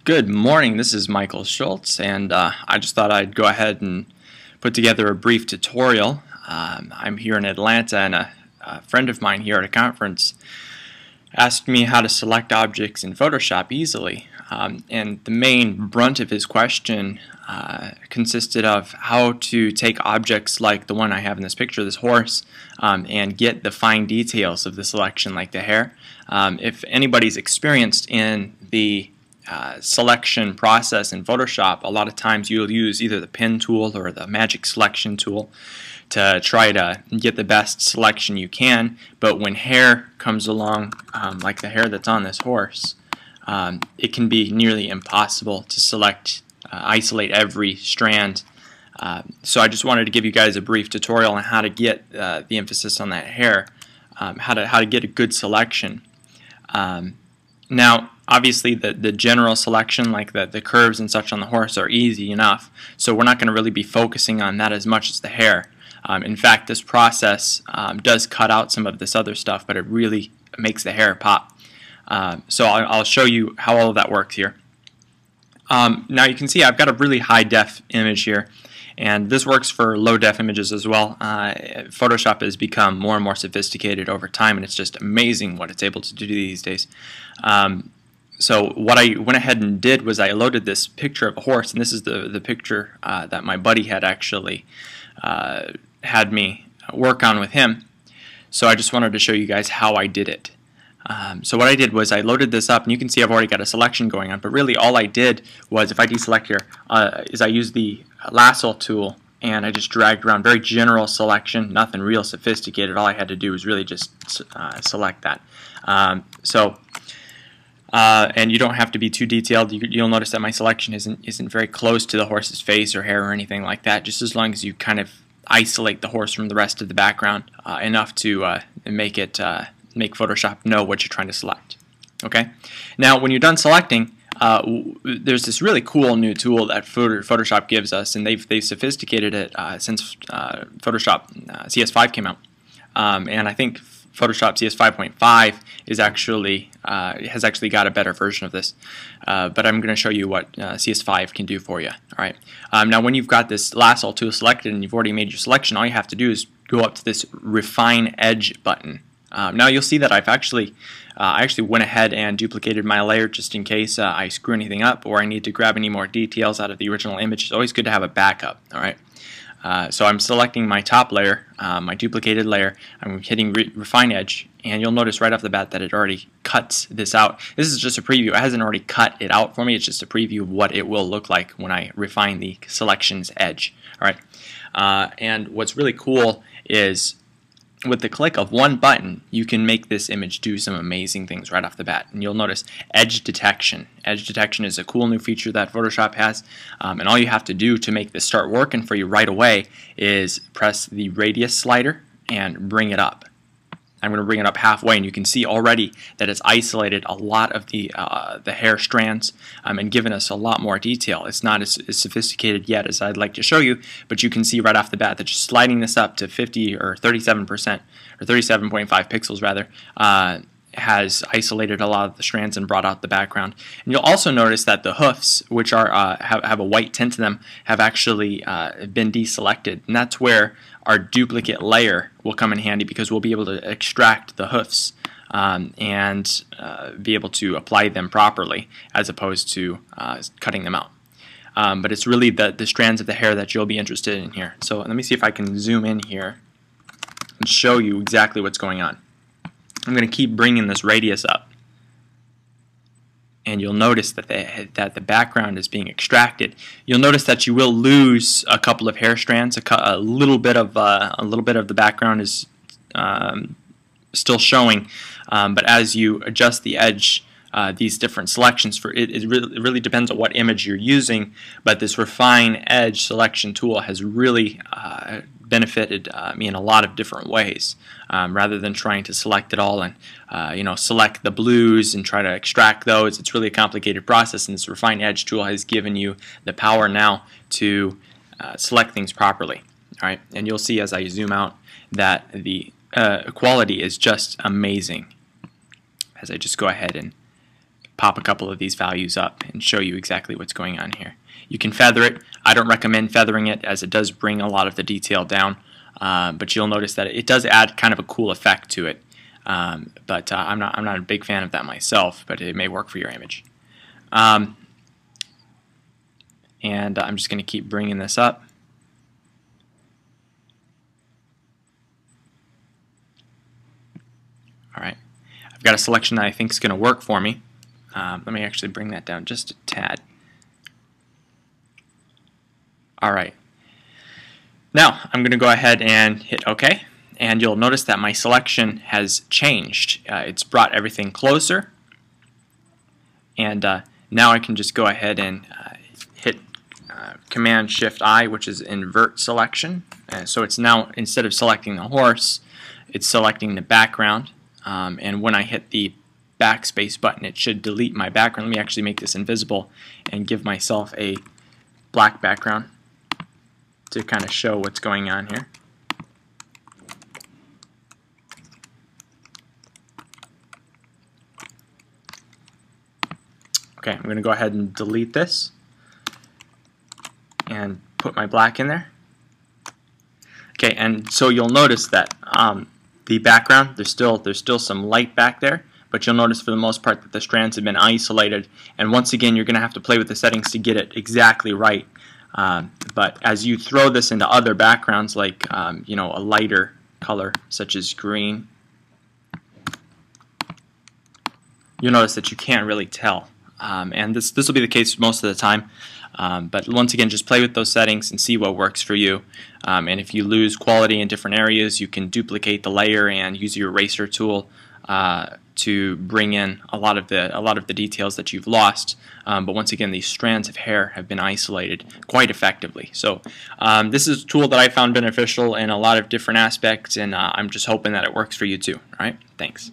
Good morning, this is Michael Schultz, and I just thought I'd go ahead and put together a brief tutorial. I'm here in Atlanta, and a friend of mine here at a conference asked me how to select objects in Photoshop easily. And the main brunt of his question consisted of how to take objects like the one I have in this picture, this horse, and get the fine details of the selection, like the hair. If anybody's experienced in the selection process in Photoshop, a lot of times you'll use either the pen tool or the magic selection tool to try to get the best selection you can, but when hair comes along, like the hair that's on this horse, it can be nearly impossible to isolate every strand. So I just wanted to give you guys a brief tutorial on how to get the emphasis on that hair, how to get a good selection. Now, obviously, the general selection, like the curves and such on the horse, are easy enough, so we're not going to really be focusing on that as much as the hair. In fact, this process does cut out some of this other stuff, but it really makes the hair pop. So I'll show you how all of that works here. Now you can see I've got a really high-def image here, and this works for low-def images as well. Photoshop has become more and more sophisticated over time, and it's just amazing what it's able to do these days. So what I went ahead and did was I loaded this picture of a horse, and this is the picture that my buddy had actually had me work on with him. So I just wanted to show you guys how I did it. So what I did was I loaded this up, and you can see I've already got a selection going on, but really all I did was, if I deselect here, is I used the lasso tool and I just dragged around. Very general selection, nothing real sophisticated. All I had to do was really just select that. And you don't have to be too detailed. You'll notice that my selection isn't very close to the horse's face or hair or anything like that, just as long as you kind of isolate the horse from the rest of the background enough to make Photoshop know what you're trying to select. Okay. Now, when you're done selecting, there's this really cool new tool that Photoshop gives us, and they've sophisticated it since Photoshop CS5 came out. And I think Photoshop CS5.5 is has actually got a better version of this, but I'm going to show you what CS5 can do for you. All right. Now, when you've got this lasso tool selected and you've already made your selection, all you have to do is go up to this Refine Edge button. Now you'll see that I actually went ahead and duplicated my layer just in case I screw anything up or I need to grab any more details out of the original image. It's always good to have a backup. All right. So I'm selecting my top layer, my duplicated layer. I'm hitting Refine Edge, and you'll notice right off the bat that it already cuts this out. This is just a preview. It hasn't already cut it out for me. It's just a preview of what it will look like when I refine the selection's edge. All right. And what's really cool is, with the click of one button, you can make this image do some amazing things right off the bat. And you'll notice edge detection. Edge detection is a cool new feature that Photoshop has, and all you have to do to make this start working for you right away is press the radius slider and bring it up. I'm going to bring it up halfway, and you can see already that it's isolated a lot of the hair strands and given us a lot more detail. It's not as sophisticated yet as I'd like to show you, but you can see right off the bat that just sliding this up to 50 or 37%, or 37.5 pixels rather, has isolated a lot of the strands and brought out the background. And you'll also notice that the hoofs, which are have a white tint to them, have actually been deselected, and that's where our duplicate layer will come in handy, because we'll be able to extract the hoofs and be able to apply them properly as opposed to cutting them out. But it's really the strands of the hair that you'll be interested in here. So let me see if I can zoom in here and show you exactly what's going on. I'm going to keep bringing this radius up, and you'll notice that the background is being extracted. You'll notice that you will lose a couple of hair strands. A little bit of the background is still showing, but as you adjust the edge, these different selections for it, it really depends on what image you're using. But this Refine Edge selection tool has really benefited me in a lot of different ways. Rather than trying to select it all and select the blues and try to extract those, it's really a complicated process, and this Refine Edge tool has given you the power now to select things properly. All right, and you'll see as I zoom out that the quality is just amazing as I just go ahead and pop a couple of these values up and show you exactly what's going on here. You can feather it. I don't recommend feathering it, as it does bring a lot of the detail down, but you'll notice that it does add kind of a cool effect to it. But I'm not a big fan of that myself, but it may work for your image. And I'm just going to keep bringing this up. Alright, I've got a selection that I think is going to work for me. Let me actually bring that down just a tad. Alright, now I'm going to go ahead and hit OK, and you'll notice that my selection has changed. It's brought everything closer, and now I can just go ahead and hit Command-Shift-I, which is invert selection. So it's now, instead of selecting the horse, it's selecting the background. And when I hit the backspace button, it should delete my background. Let me actually make this invisible and give myself a black background to kind of show what's going on here. Okay, I'm going to go ahead and delete this and put my black in there. Okay, and so you'll notice that the background, there's still some light back there, but you'll notice for the most part that the strands have been isolated, and once again you're going to have to play with the settings to get it exactly right. But as you throw this into other backgrounds, like you know, a lighter color such as green, you'll notice that you can't really tell, and this will be the case most of the time. But once again, just play with those settings and see what works for you. And if you lose quality in different areas, you can duplicate the layer and use your eraser tool to bring in a lot of the details that you've lost. But once again, these strands of hair have been isolated quite effectively. So this is a tool that I found beneficial in a lot of different aspects, and I'm just hoping that it works for you too. All right, thanks.